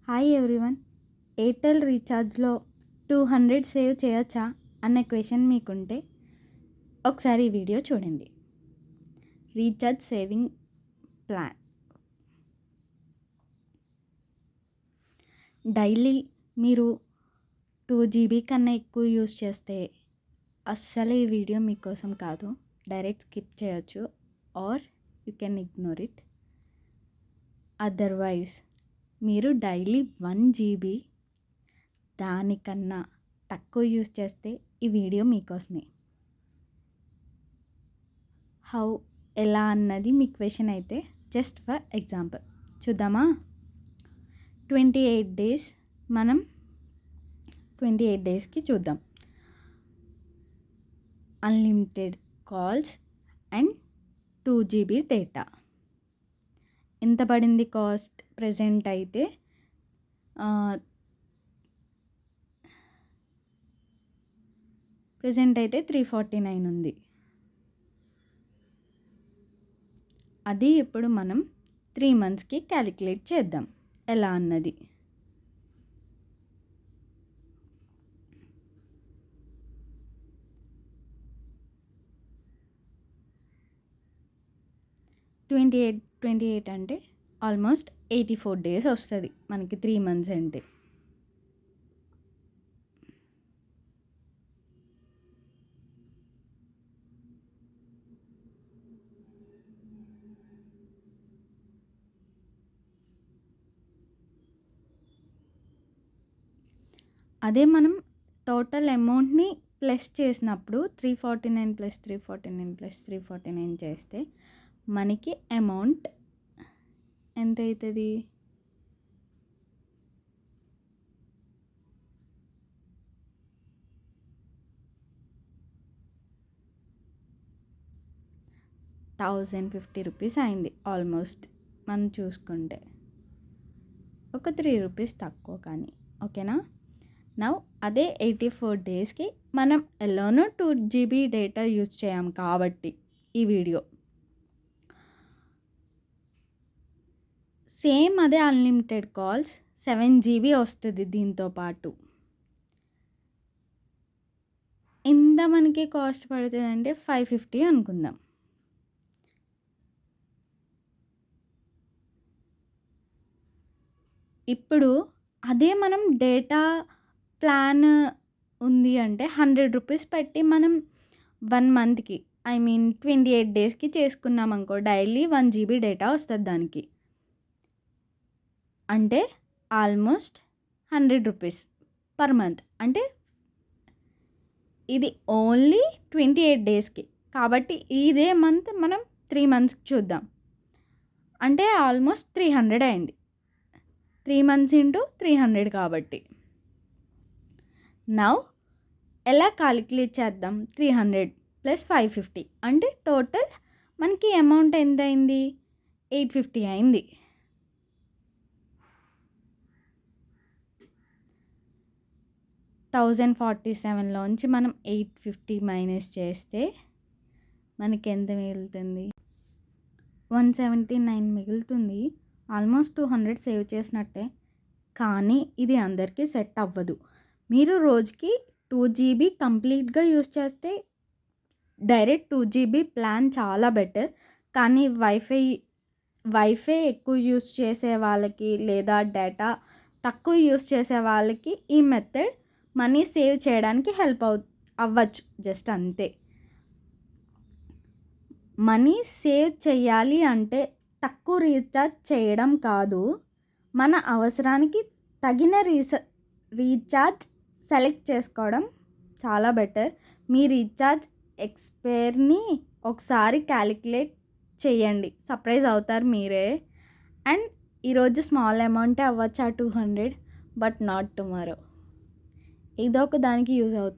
Hi everyone. Airtel రీఛార్జ్లో 200 save చేయొచ్చా అనే question మీకుంటే ఒకసారి ఈ వీడియో చూడండి. Recharge saving plan. డైలీ మీరు 2 GB కన్నా ఎక్కువ యూస్ చేస్తే అస్సలు ఈ వీడియో మీకోసం కాదు. డైరెక్ట్ స్కిప్ చేయొచ్చు or you can ignore it. Otherwise మీరు డైలీ 1 GB దానికన్నా తక్కువ యూస్ చేస్తే ఈ వీడియో మీకోసమే. ఎలా అన్నది మీ క్వశ్చన్ అయితే జస్ట్ ఫర్ ఎగ్జాంపుల్ చూద్దామా. 28 డేస్ మనం 28 డేస్కి చూద్దాం. Unlimited calls and 2 GB data ఎంత పడింది కాస్ట్? ప్రజెంట్ అయితే 349 ఉంది. అది ఇప్పుడు మనం 3 monthsకి క్యాలిక్యులేట్ చేద్దాం ఎలా అన్నది. ట్వంటీ ఎయిట్ అంటే ఆల్మోస్ట్ 84 days వస్తుంది మనకి 3 months అంటే. అదే మనం టోటల్ అమౌంట్ని ప్లస్ చేసినప్పుడు 349 + 349 + 349 చేస్తే మనకి అమౌంట్ ఎంత అవుతుంది? 1050 రూపీస్ అయింది ఆల్మోస్ట్. మనం చూసుకుంటే ఒక 3 రూపీస్ తక్కువ కానీ. ఓకేనా? నవ్ అదే 84 డేస్కి మనం ఎలానో 2 GB డేటా యూజ్ చేయం కాబట్టి ఈ వీడియో సేమ్ అదే అన్లిమిటెడ్ కాల్స్ 7 GB వస్తుంది. దీంతో పాటు ఎంత మనకి కాస్ట్ పడుతుంది అంటే 550 అనుకుందాం. ఇప్పుడు అదే మనం డేటా ప్లాన్ ఉంది అంటే 100 రూపీస్ పెట్టి మనం 1 monthకి 28 డేస్కి చేసుకున్నాం అనుకో, డైలీ 1 GB డేటా వస్తుంది దానికి. అంటే ఆల్మోస్ట్ 100 రూపీస్ పర్ మంత్. అంటే ఇది ఓన్లీ 28 డేస్కి కాబట్టి ఇదే మంత్ మనం 3 monthsకి చూద్దాం. అంటే ఆల్మోస్ట్ 300 అయింది. 3 months × 300 కాబట్టి. నౌ ఎలా క్యాలిక్యులేట్ చేద్దాం? 300 + 550 అంటే టోటల్ మనకి అమౌంట్ ఎంత అయింది? 850 అయింది. $1047లోంచి మనం 850 మైనస్ చేస్తే మనకి ఎంత మిగులుతుంది? 179 మిగులుతుంది. ఆల్మోస్ట్ 200 సేవ్ చేసినట్టే. కానీ ఇది అందరికీ సెట్ అవ్వదు. మీరు రోజుకి 2 GB కంప్లీట్గా యూస్ చేస్తే డైరెక్ట్ 2 GB ప్లాన్ చాలా బెటర్. కానీ వైఫై ఎక్కువ యూస్ చేసే వాళ్ళకి లేదా డేటా తక్కువ యూస్ చేసే వాళ్ళకి ఈ మెథడ్ మనీ సేవ్ చేయడానికి హెల్ప్ అవ్వచ్చు. జస్ట్ అంతే. మనీ సేవ్ చేయాలి అంటే తక్కువ రీఛార్జ్ చేయడం కాదు, మన అవసరానికి తగిన రీఛార్జ్ సెలెక్ట్ చేసుకోవడం చాలా బెటర్. మీ రీఛార్జ్ ఎక్స్పైర్ని ఒకసారి క్యాలిక్యులేట్ చేయండి, సర్ప్రైజ్ అవుతారు మీరే. అండ్ ఈరోజు స్మాల్ అమౌంటే అవ్వచ్చు 200, బట్ నాట్ టుమారో. ఏదో ఒక దానికి యూజ్ అవుతుంది.